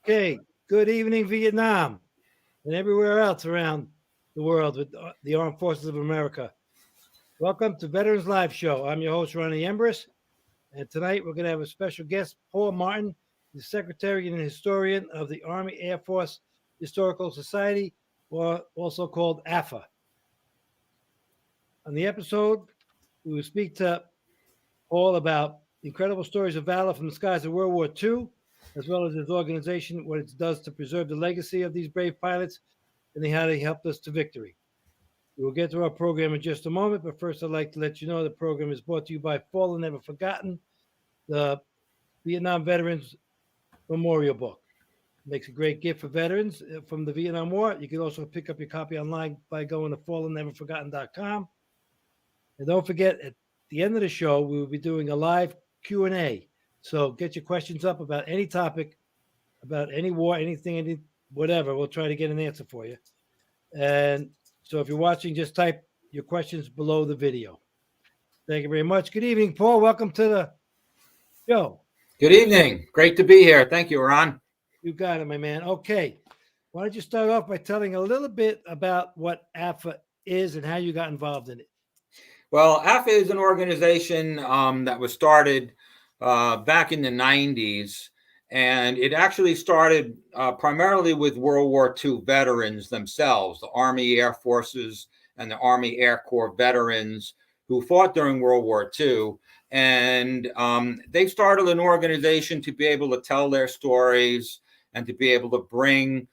Okay, good evening, Vietnam, and everywhere else around the world with the Armed Forces of America. Welcome to Veterans Live Show. I'm your host, Ronnie Embers, and tonight we're going to have a special guest, Paul Martin, the Secretary and Historian of the Army Air Force Historical Society, or also called AAFHA. On the episode, we will speak to Paul about incredible stories of valor from the skies of World War II, as well as his organization, what it does to preserve the legacy of these brave pilots, and how they helped us to victory. We will get to our program in just a moment, but first I'd like to let you know the program is brought to you by Fallen Never Forgotten, the Vietnam Veterans Memorial Book. It makes a great gift for veterans from the Vietnam War. You can also pick up your copy online by going to fallenneverforgotten.com. And don't forget, at the end of the show, we will be doing a live Q&A. So get your questions up about any topic, about any war, anything, whatever. We'll try to get an answer for you. And so if you're watching, just type your questions below the video. Thank you very much. Good evening, Paul. Welcome to the show. Good evening. Great to be here. Thank you, Ron. You got it, my man. Okay. Why don't you start off by telling a little bit about what AAFHA is and how you got involved in it? Well, AAFHA is an organization that was started back in the 90s, and it actually started primarily with World War II veterans themselves, the Army Air Forces and the Army Air Corps veterans who fought during World War II. And they started an organization to be able to tell their stories and to be able to bring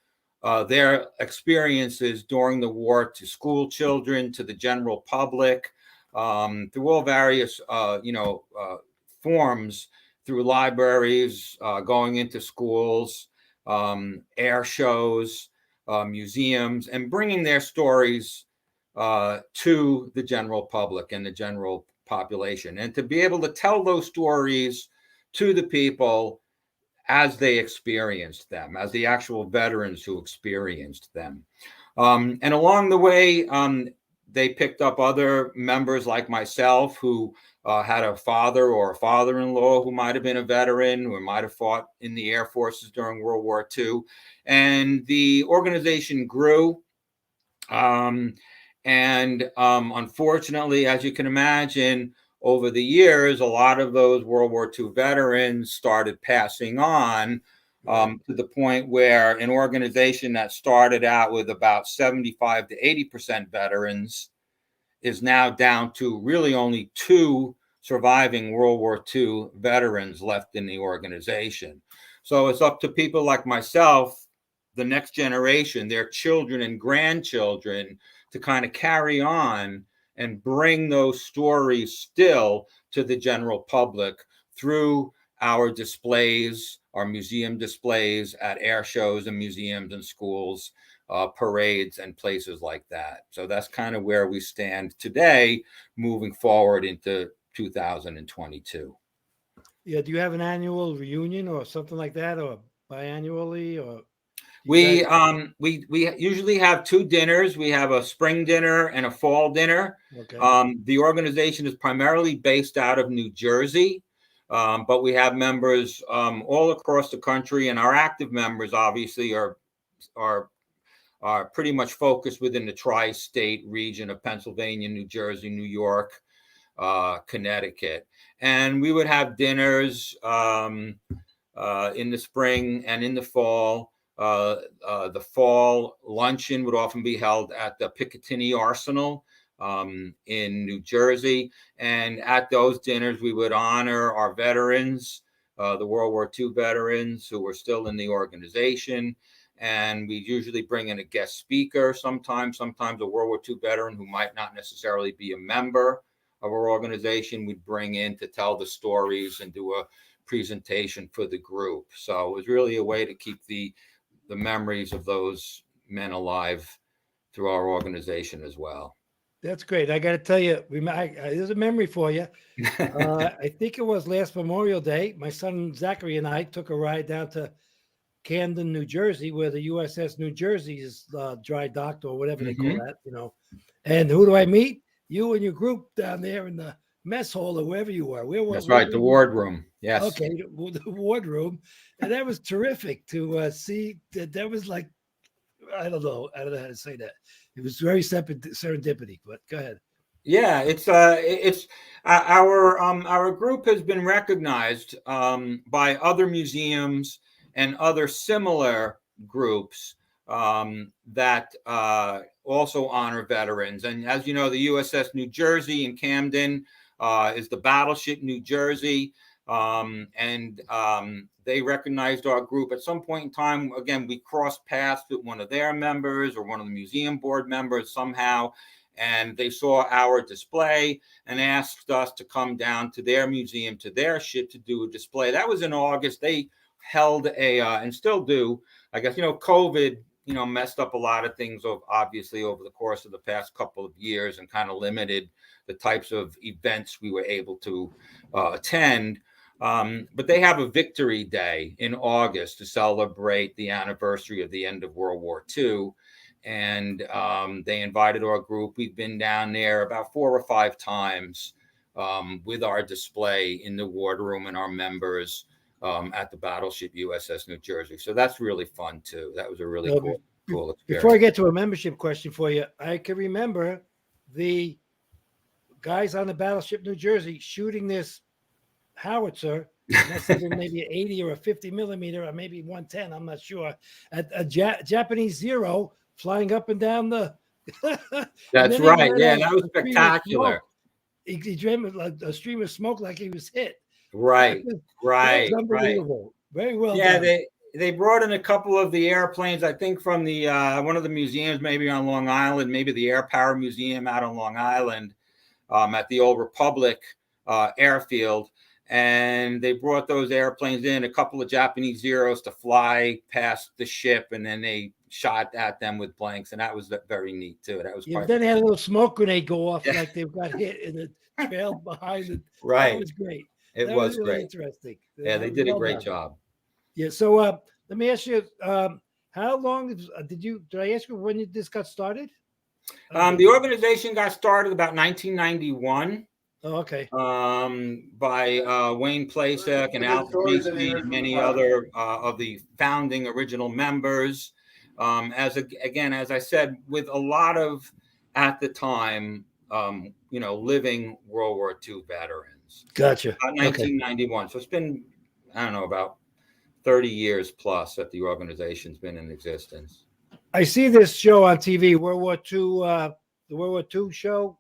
their experiences during the war to school children, to the general public, through all various, forms, through libraries, going into schools, air shows, museums, and bringing their stories to the general public and the general population, and to be able to tell those stories to the people as they experienced them, as the actual veterans who experienced them. And along the way, they picked up other members like myself who had a father or a father-in-law who might have been a veteran, who might have fought in the Air Forces during World War II. And the organization grew. Unfortunately, as you can imagine, over the years, a lot of those World War II veterans started passing on to the point where an organization that started out with about 75 to 80% veterans is now down to really only 2 surviving World War II veterans left in the organization. So it's up to people like myself, the next generation, their children and grandchildren, to kind of carry on and bring those stories still to the general public through our displays, our museum displays at air shows and museums and schools, parades and places like that. So that's kind of where we stand today, moving forward into 2022. Yeah, do you have an annual reunion or something like that, or biannually, or? We usually have 2 dinners. We have a spring dinner and a fall dinner. Okay. The organization is primarily based out of New Jersey, but we have members all across the country, and our active members obviously are pretty much focused within the tri-state region of Pennsylvania, New Jersey, New York, Connecticut. And we would have dinners in the spring and in the fall. The fall luncheon would often be held at the Picatinny Arsenal in New Jersey. And at those dinners, we would honor our veterans, the World War II veterans who were still in the organization. And we usually bring in a guest speaker sometimes a World War II veteran who might not necessarily be a member of our organization. We'd bring in to tell the stories and do a presentation for the group. So it was really a way to keep the memories of those men alive through our organization as well. That's great. I got to tell you, there's a memory for you. I think it was last Memorial Day. My son Zachary and I took a ride down to Camden, New Jersey, where the USS New Jersey is dry docked, or whatever they call that, And who do I meet? You and your group down there in the mess hall or wherever you were. That's right, the wardroom. Yes. Okay, the wardroom, and that was terrific to see. That was like, I don't know how to say that. It was very serendipity. But go ahead. Yeah, it's our group has been recognized by other museums and other similar groups that also honor veterans. And as you know, the USS New Jersey in Camden is the battleship New Jersey, and they recognized our group at some point in time. Again, we crossed paths with one of their members or one of the museum board members somehow. And they saw our display and asked us to come down to their museum, to their ship, to do a display. That was in August. They held and still do, I guess, COVID, messed up a lot of things, obviously, over the course of the past couple of years and kind of limited the types of events we were able to attend. But they have a victory day in August to celebrate the anniversary of the end of World War II. And they invited our group. We've been down there about 4 or 5 times with our display in the wardroom and our members at the battleship USS New Jersey. So that's really fun too. That was a really cool experience. Before I get to a membership question for you, I can remember the guys on the battleship New Jersey shooting this howitzer. Must have been maybe 80 or a 50 millimeter or maybe 110. I'm not sure. At a Japanese Zero. Flying up and down the. That's right. Yeah, that was spectacular. He dreamed like a stream of smoke, like he was hit. Right, right, unbelievable. Right. Very well. Yeah, done. They brought in a couple of the airplanes. I think from the one of the museums, maybe on Long Island, maybe the Air Power Museum out on Long Island, at the Old Republic airfield. And they brought those airplanes in, a couple of Japanese Zeros to fly past the ship, and then they shot at them with blanks, and that was very neat too. That was then they had a little smoke grenade go off, like they got hit in the trail behind it. Right, that was great. It was really great. Interesting. Yeah, they did a great job. Yeah. So let me ask you, how long did I ask you when this got started? The organization got started about 1991. Oh, okay. By Wayne Plasek and Al Creasy and many other of the founding original members. As I said, with a lot of, at the time, living World War II veterans. Gotcha. About 1991. Okay. So it's been, I don't know, about 30 years plus that the organization's been in existence. I see this show on TV, World War II, the World War II show,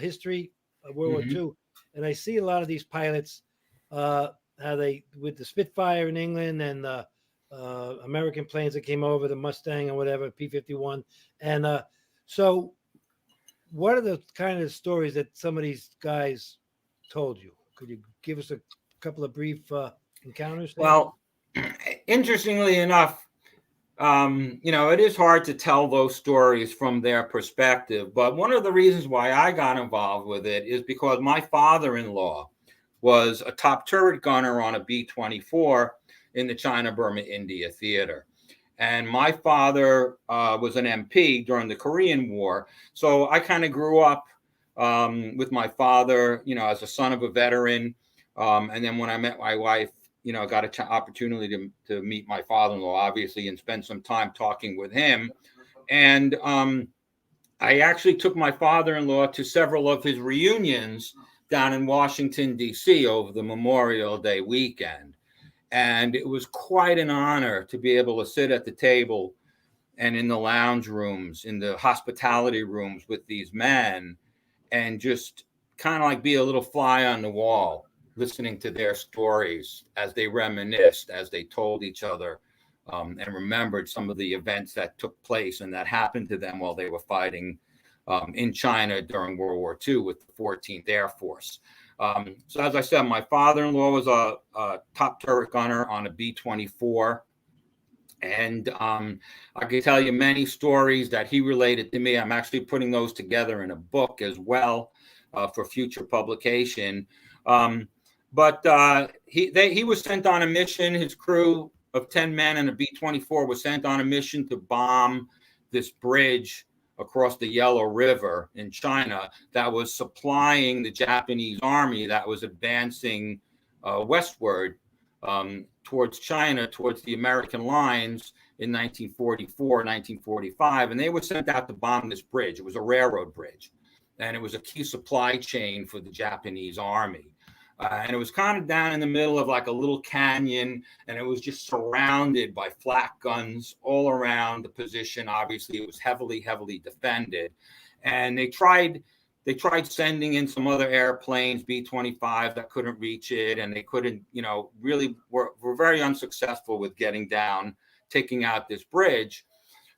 history of World War II. And I see a lot of these pilots, how they, with the Spitfire in England and the American planes that came over, the Mustang or whatever, P-51. And so what are the kind of stories that some of these guys told you? Could you give us a couple of brief encounters there? Well, interestingly enough, it is hard to tell those stories from their perspective. But one of the reasons why I got involved with it is because my father-in-law was a top turret gunner on a B-24 in the China-Burma-India theater. And my father was an MP during the Korean War. So I kind of grew up with my father, as a son of a veteran. And then when I met my wife, got an opportunity to meet my father-in-law, obviously, and spend some time talking with him. And I actually took my father-in-law to several of his reunions down in Washington, D.C. over the Memorial Day weekend. And it was quite an honor to be able to sit at the table and in the lounge rooms, in the hospitality rooms with these men, and just kind of like be a little fly on the wall, listening to their stories as they reminisced, as they told each other, and remembered some of the events that took place and that happened to them while they were fighting in China during World War II with the 14th Air Force. So as I said, my father-in-law was a top turret gunner on a B-24. And I can tell you many stories that he related to me. I'm actually putting those together in a book as well for future publication. But he was sent on a mission. His crew of 10 men and a B-24 was sent on a mission to bomb this bridge across the Yellow River in China that was supplying the Japanese army that was advancing westward towards China, towards the American lines in 1944, 1945. And they were sent out to bomb this bridge. It was a railroad bridge, and it was a key supply chain for the Japanese army. And it was kind of down in the middle of like a little canyon, and it was just surrounded by flak guns all around the position. Obviously, it was heavily, heavily defended. And they tried sending in some other airplanes, B-25, that couldn't reach it, and they couldn't, really were very unsuccessful with getting down, taking out this bridge.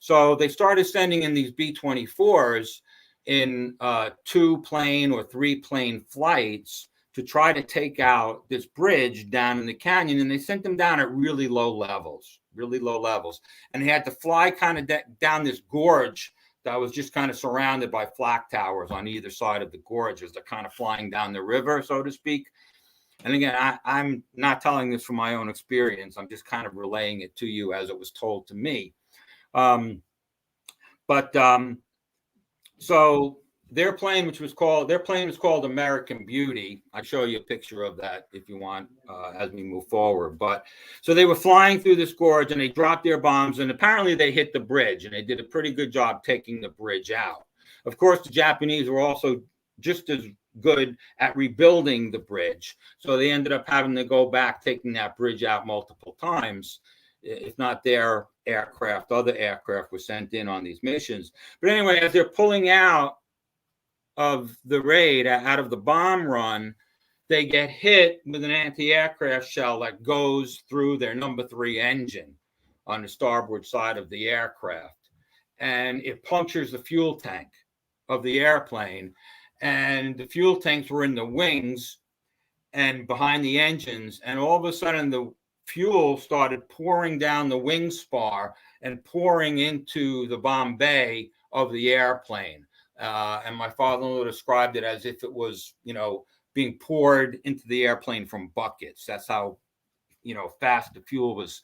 So they started sending in these B-24s in 2-plane or 3-plane flights to try to take out this bridge down in the canyon. And they sent them down at really low levels. And they had to fly kind of down this gorge that was just kind of surrounded by flak towers on either side of the gorge as they're kind of flying down the river, so to speak. And again, I'm not telling this from my own experience. I'm just kind of relaying it to you as it was told to me. So their plane was called American Beauty. I show you a picture of that if you want as we move forward. But so they were flying through this gorge, and they dropped their bombs, and apparently they hit the bridge, and they did a pretty good job taking the bridge out. Of course, the Japanese were also just as good at rebuilding the bridge. So they ended up having to go back, taking that bridge out multiple times. If not their aircraft, other aircraft were sent in on these missions. But anyway, as they're pulling out of the raid, out of the bomb run, they get hit with an anti-aircraft shell that goes through their number 3 engine on the starboard side of the aircraft. And it punctures the fuel tank of the airplane. And the fuel tanks were in the wings and behind the engines. And all of a sudden, the fuel started pouring down the wing spar and pouring into the bomb bay of the airplane. And my father-in-law described it as if it was, being poured into the airplane from buckets. That's how, fast the fuel was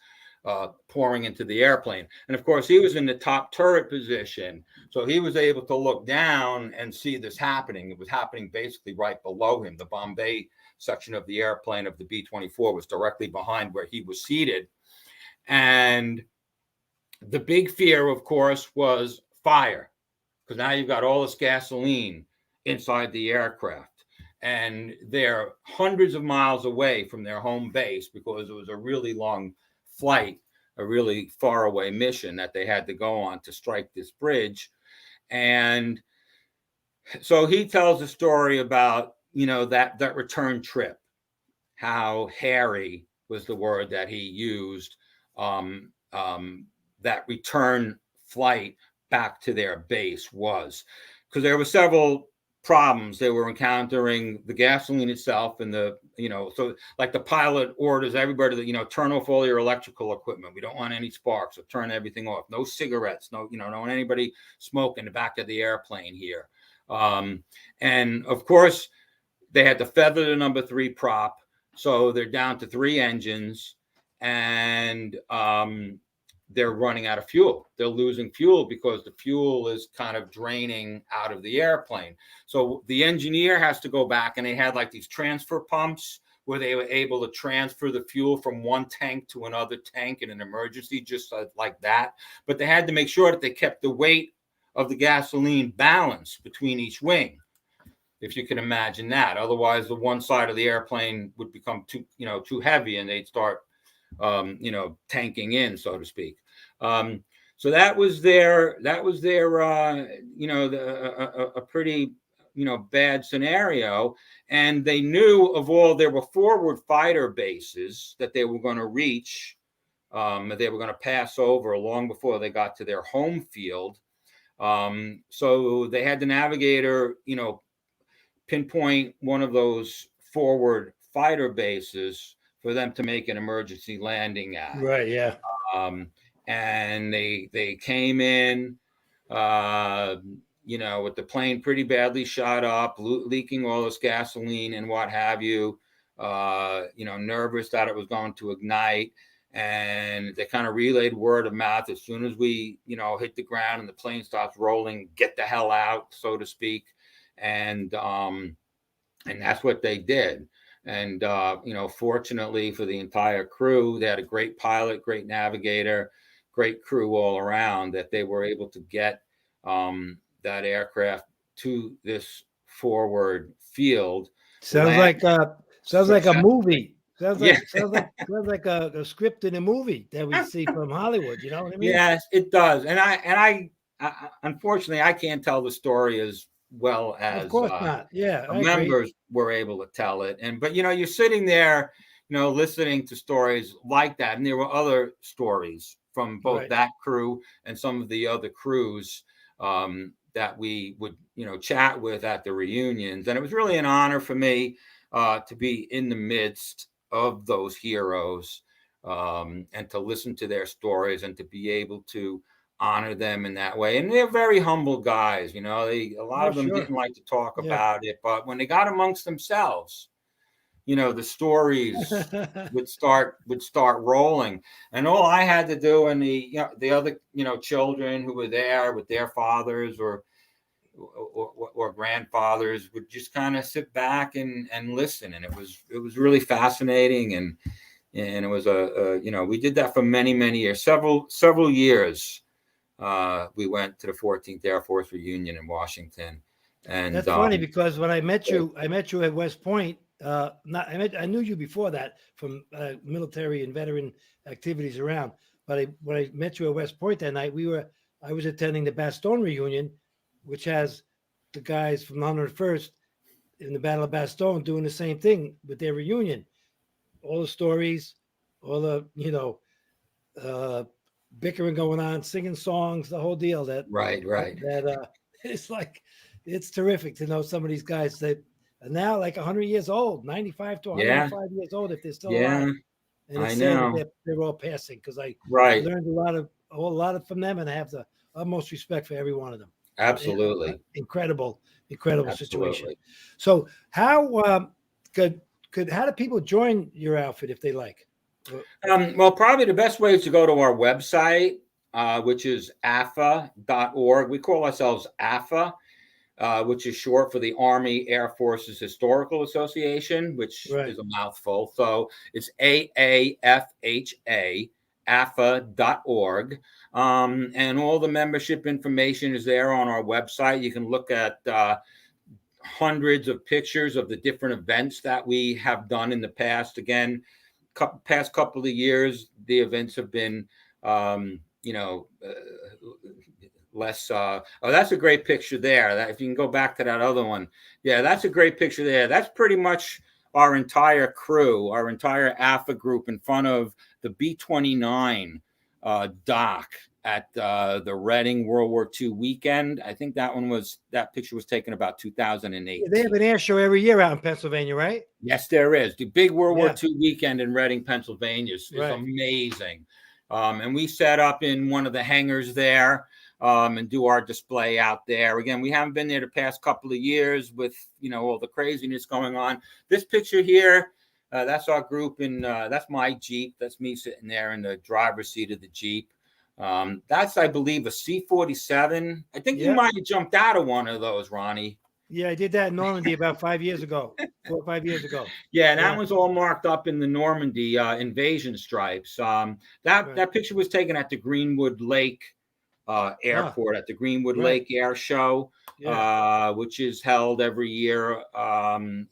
pouring into the airplane. And of course, he was in the top turret position. So he was able to look down and see this happening. It was happening basically right below him. The bomb bay section of the airplane of the B-24 was directly behind where he was seated. And the big fear, of course, was fire, because now you've got all this gasoline inside the aircraft. And they're hundreds of miles away from their home base because it was a really long flight, a really far away mission that they had to go on to strike this bridge. And so he tells a story about, that return trip, how hairy was the word that he used, that return flight back to their base was, because there were several problems they were encountering. The gasoline itself, and so like the pilot orders everybody to, turn off all your electrical equipment. We don't want any sparks, so turn everything off. No cigarettes, no, don't want anybody smoke in the back of the airplane here. And of course, they had to feather the number 3 prop. So they're down to 3 engines, and they're running out of fuel. They're losing fuel because the fuel is kind of draining out of the airplane. So the engineer has to go back, and they had like these transfer pumps where they were able to transfer the fuel from one tank to another tank in an emergency, just like that. But they had to make sure that they kept the weight of the gasoline balanced between each wing, if you can imagine that. Otherwise, the one side of the airplane would become too heavy, and they'd start tanking in, so to speak. So that was their a pretty bad scenario. And they knew there were forward fighter bases that they were going to reach, that they were going to pass over long before they got to their home field. So they had the navigator pinpoint one of those forward fighter bases for them to make an emergency landing at. Right. Yeah. And they came in, with the plane pretty badly shot up, leaking all this gasoline and what have you, nervous that it was going to ignite. and they kind of relayed word of mouth. As soon as we, hit the ground and the plane stops rolling, get the hell out, so to speak. And that's what they did. And, fortunately for the entire crew, they had a great pilot, great navigator, great crew all around, that they were able to get that aircraft to this forward field. Sounds like a movie. Sounds Yeah. like a script in a movie that we see from Hollywood. You know what I mean? Yes, it does. And I unfortunately, I can't tell the story as well Of as course not. Yeah, I agree. members were able to tell it. But you're sitting there, listening to stories like that, and there were other stories from both Right. that crew and some of the other crews that we would, chat with at the reunions. And it was really an honor for me to be in the midst of those heroes and to listen to their stories and to be able to honor them in that way. And they're very humble guys, a lot of them sure. didn't like to talk Yeah. about it, but when they got amongst themselves, the stories would start rolling. And all I had to do, and the other children who were there with their fathers or grandfathers, would just kind of sit back and listen. And it was really fascinating. And it was we did that for many years, several years. We went to the 14th Air Force reunion in Washington. And that's funny, because when I met you at West Point. I knew you before that from military and veteran activities around. But when I met you at West Point that night, I was attending the Bastogne reunion, which has the guys from the 101st in the Battle of Bastogne doing the same thing with their reunion. All the stories, all the bickering going on, singing songs, the whole deal. Right. That it's like, it's terrific to know some of these guys that are now like 100 years old, 95 to 105 years old, if they're still alive. And it's sad that they're all passing, because I learned a lot from them, and I have the utmost respect for every one of them. Absolutely. Incredible situation. So how how do people join your outfit if they like? Well, probably the best way is to go to our website, which is AAFHA.org. We call ourselves AAFHA, which is short for the Army Air Forces Historical Association, which is a mouthful. So it's AAFHA, AAFHA.org. And all the membership information is there on our website. You can look at hundreds of pictures of the different events that we have done in the past. Again, past couple of years, the events have been, less. That's a great picture there. That, if you can go back to that other one, that's a great picture there. That's pretty much our entire crew, our entire AAFHA group in front of the B-29 dock at the Reading World War II weekend. I think that picture was taken about 2008. They have an air show every year out in Pennsylvania, right? Yes, there is. The big World War II weekend in Reading, Pennsylvania is amazing. And we set up in one of the hangars there and do our display out there. Again, we haven't been there the past couple of years with, all the craziness going on. This picture here, that's our group, and that's my Jeep. That's me sitting there in the driver's seat of the Jeep. That's, I believe, a C-47. I think you might have jumped out of one of those, Ronnie. Yeah, I did that in Normandy about 4 or 5 years ago. Yeah, that one's all marked up in the Normandy invasion stripes. That picture was taken at the Greenwood Lake Airport, at the Greenwood Lake Air Show, which is held every year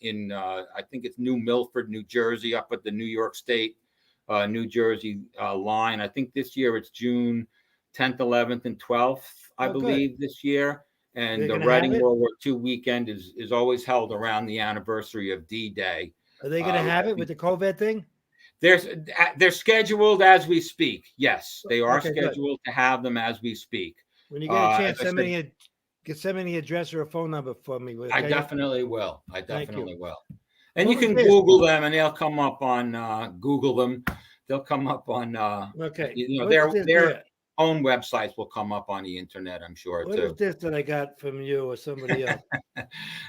in, I think it's New Milford, New Jersey, up at the New York State, New Jersey line. I think this year it's June 10th, 11th, and 12th, I believe, this year. And the Reading World War II weekend is always held around the anniversary of D-Day. Are they going to have it with the COVID thing? They're scheduled as we speak. Yes, they are scheduled to have them as we speak. When you get a chance, send me the address or a phone number for me. Okay? I definitely will. And you can Google them, and they'll come up on Google them. They'll come up on their own websites will come up on the internet, I'm sure. What is this that I got from you or somebody else?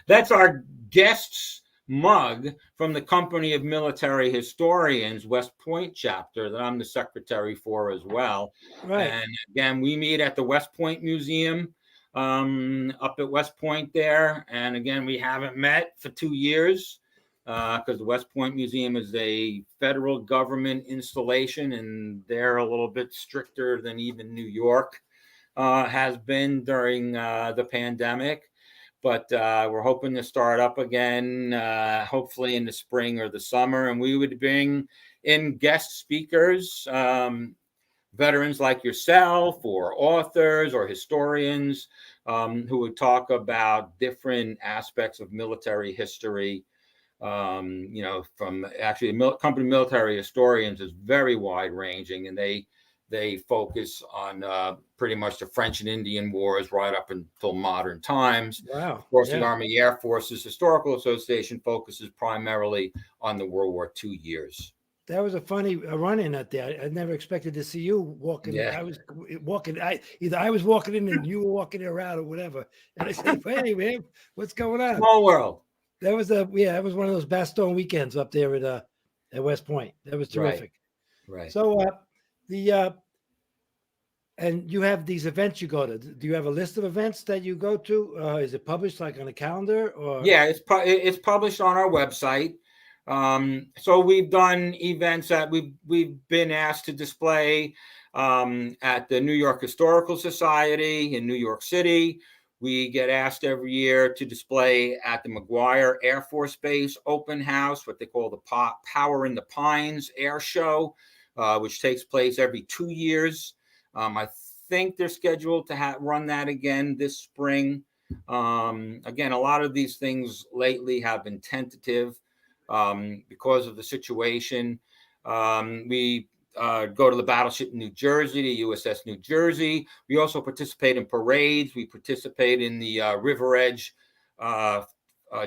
That's our guests mug from the Company of Military Historians, West Point chapter, that I'm the secretary for as well. Right. And again, we meet at the West Point Museum up at West Point there. And again, we haven't met for 2 years because the West Point Museum is a federal government installation, and they're a little bit stricter than even New York has been during the pandemic. But we're hoping to start up again, hopefully in the spring or the summer. And we would bring in guest speakers, veterans like yourself, or authors or historians who would talk about different aspects of military history. From actually company military historians is very wide ranging, and they focus on pretty much the French and Indian Wars right up until modern times. Wow. Of course, Yeah. the Army Air Forces Historical Association focuses primarily on the World War II years. That was a funny run-in out there. I never expected to see you walking. Yeah. I was walking. Either I was walking in and you were walking around or whatever. And I said, "Hey, man, what's going on?" Small world. That was that was one of those Bastogne weekends up there at West Point. That was terrific. Right. So and you have these events you go to. Do you have a list of events that you go to? Is it published like on a calendar or? Yeah, it's published on our website. So we've done events that we've been asked to display at the New York Historical Society in New York City. We get asked every year to display at the McGuire Air Force Base Open House, what they call the Power in the Pines Air Show, which takes place every 2 years. I think they're scheduled to run that again this spring. Again, a lot of these things lately have been tentative because of the situation. We go to the battleship New Jersey, the USS New Jersey. We also participate in parades. We participate in the River Edge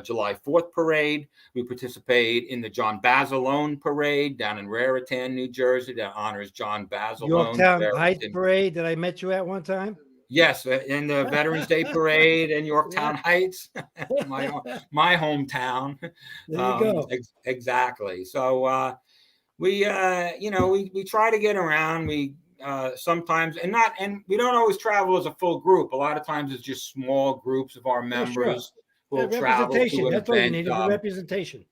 July 4th parade. We participate in the John Basilone parade down in Raritan, New Jersey, that honors John Basilone. Yorktown Heights parade that I met you at one time. Yes, in the Veterans Day parade in Yorktown Heights, my hometown. There you go. Exactly. So we try to get around. We sometimes and we don't always travel as a full group. A lot of times it's just small groups of our members who will travel to an That's all you need, event. is representation.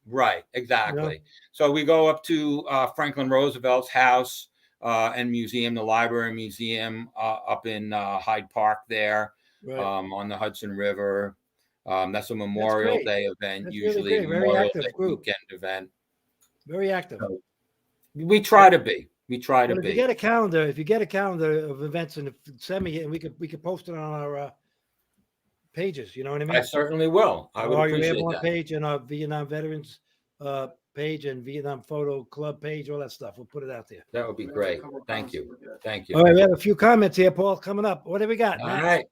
Right, exactly. So we go up to Franklin Roosevelt's house and museum, the library museum up in Hyde Park there, on the Hudson River. That's a Memorial Day event, That's usually really Memorial Day weekend event. Very active. So we try to be. We try to be. If you get a calendar of events and send me it, and we could post it on our pages. You know what I mean? I certainly will. I would appreciate that. Page and our Vietnam Veterans page and Vietnam Photo Club page, all that stuff. We'll put it out there. That would be great. Thank you. Thank you. All right, we have a few comments here, Paul, coming up. What do we got? All right.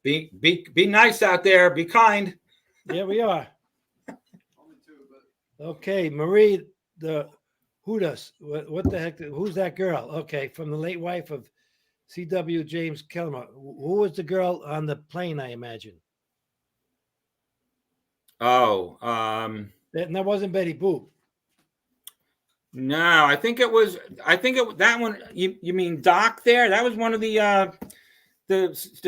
Be nice out there. Be kind. There we are. Okay, Marie, who does? What the heck? Who's that girl? Okay, from the late wife of C.W. James Kellerman. Who was the girl on the plane, I imagine? Oh, that wasn't Betty Boop. No, I think it was that one. You mean Doc there? That was one of the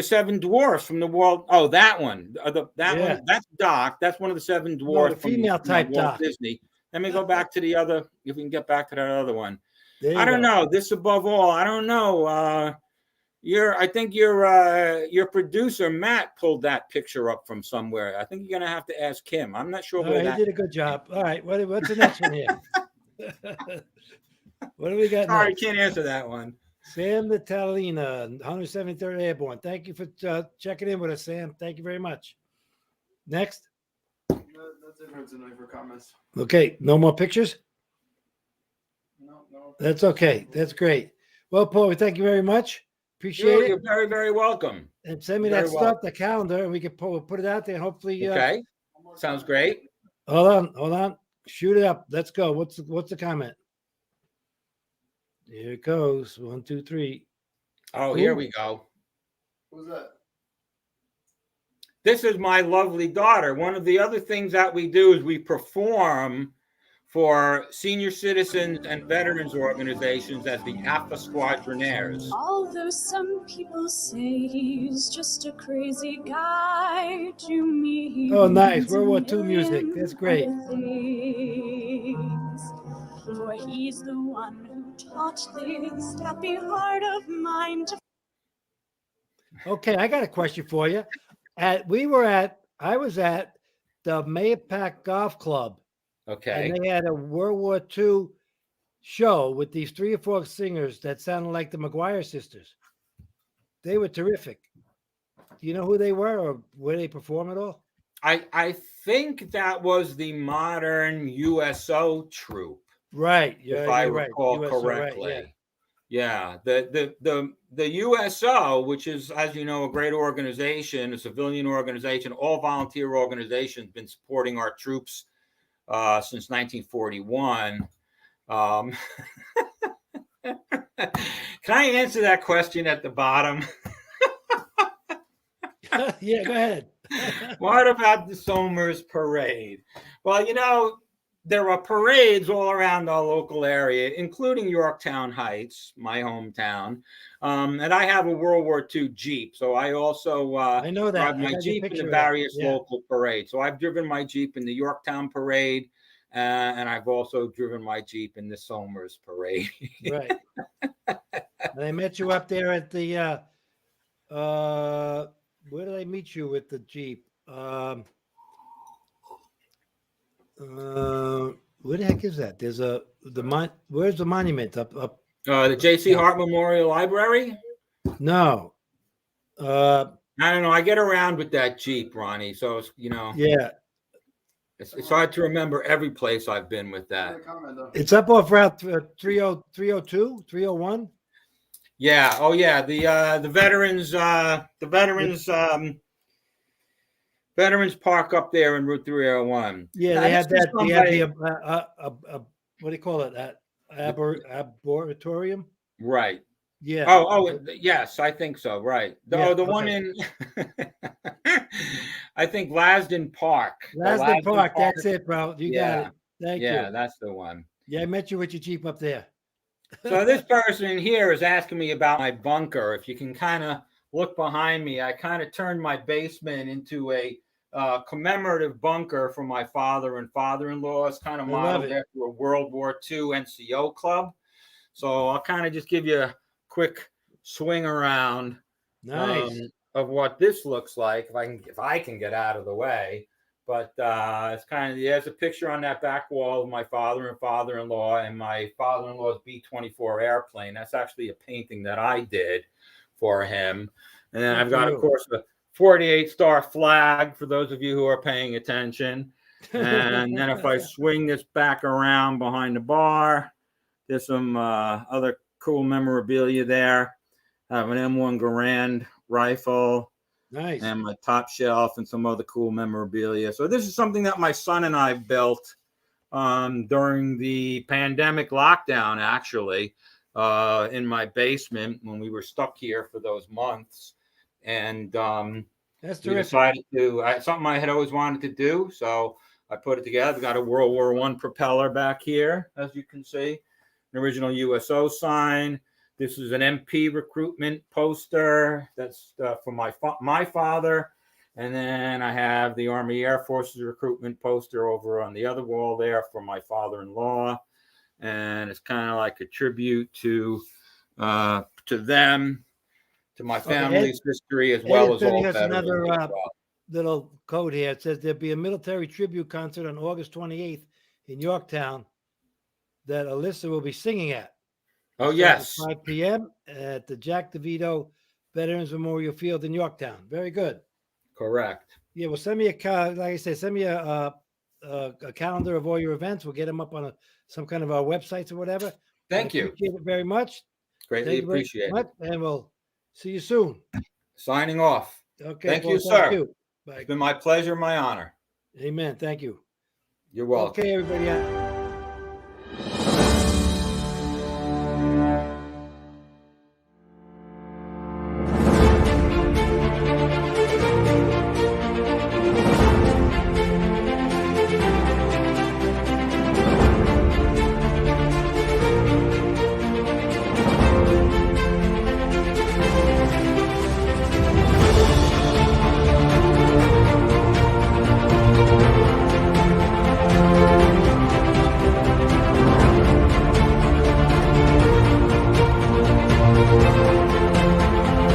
seven dwarfs from the world. Oh, that one. One. That's Doc. That's one of the seven dwarfs. The female type Doc. Disney. Let me go back to the other. If we can get back to that other one. I don't know. This above all. I don't know. I think your producer Matt pulled that picture up from somewhere. I think you're gonna have to ask him. I'm not sure. He did a good job. All right. What's the next one here? What do we got? Sorry, can't answer that one. Sam Natalina, 173rd Airborne. Thank you for checking in with us, Sam. Thank you very much. Next. That's it for tonight for comments. Okay. No more pictures? No. That's okay. That's great. Well, Paul, thank you very much. Appreciate it. You're very, very welcome. And send me that stuff, the calendar, and we can put it out there. And hopefully, okay. Sounds great. Hold on. Shoot it up. Let's go. What's the comment? Here it goes. 1, 2, 3. Oh, here we go. Who's that? This is my lovely daughter. One of the other things that we do is we perform for senior citizens and veterans organizations as the AAFHA Squadronaires. Although some people say he's just a crazy guy, to me. Oh, nice. World War II music. That's great. For he's the one who taught this happy heart of mine to. Okay, I got a question for you. I was at the Mayapack Golf Club, Okay. and they had a World War II show with these 3 or 4 singers that sounded like the McGuire sisters. They were terrific. Do you know who they were, or where they perform at all? I think that was the modern USO troupe. Right. If I recall USO, correctly. Right, yeah. The USO, which is, as you know, a great organization, a civilian organization, all volunteer organization, been supporting our troops since 1941. Can I answer that question at the bottom? Yeah, go ahead. What about the Somers Parade? Well, you know, there are parades all around our local area, including Yorktown Heights, my hometown. And I have a World War II Jeep. So I also I know that. drive my Jeep in the various local parades. So I've driven my Jeep in the Yorktown Parade, and I've also driven my Jeep in the Somers Parade. Right. And I met you up there at the, where did I meet you with the Jeep? Where the heck is that? There's where's the monument up? The J.C. Hart Memorial Library? No. I don't know. I get around with that Jeep, Ronnie. So, you know. Yeah. It's hard to remember every place I've been with that. It's up off Route 302, 301. Yeah. Oh, yeah. The Veterans Park up there in Route 301. Yeah, they had that. They had the what do you call it? That arboretorium. Right. Yeah. Oh, yes, I think so. Right. The one in, I think Lasden Park. Lasden Park. That's it, bro. You got it. Thank you. Yeah, that's the one. Yeah, I met you with your Jeep up there. So this person here is asking me about my bunker. If you can kind of look behind me, I kind of turned my basement into a commemorative bunker for my father and father-in-law. It's kind of modeled after a World War II NCO club. So I'll kind of just give you a quick swing around of what this looks like if I can get out of the way. But it's kind of, there's a picture on that back wall of my father and father-in-law and my father-in-law's B-24 airplane. That's actually a painting that I did for him. And then I've got, of course, a 48-star flag for those of you who are paying attention. And then if I swing this back around behind the bar, there's some other cool memorabilia there. I have an M1 Garand rifle. Nice. And my top shelf and some other cool memorabilia. So this is something that my son and I built during the pandemic lockdown, actually, in my basement when we were stuck here for those months. And that's we decided something I had always wanted to do. So I put it together. I've got a World War I propeller back here, as you can see, an original USO sign. This is an MP recruitment poster. That's for my father. And then I have the Army Air Forces recruitment poster over on the other wall there for my father-in-law. And it's kind of like a tribute to them, to my family's history, as well as all veterans. Another little code here. It says there'll be a military tribute concert on August 28th in Yorktown that Alyssa will be singing at. Oh, yes. 5 p.m. at the Jack DeVito Veterans Memorial Field in Yorktown. Very good. Correct. Yeah, well, send me like I said, send me a calendar of all your events. We'll get them up on some kind of our websites or whatever. Thank you. Appreciate it very much. Greatly appreciate it. And we'll see you soon. Signing off. Okay. Thank you, sir. You. It's been my pleasure, my honor. Amen. Thank you. You're welcome. Okay, everybody.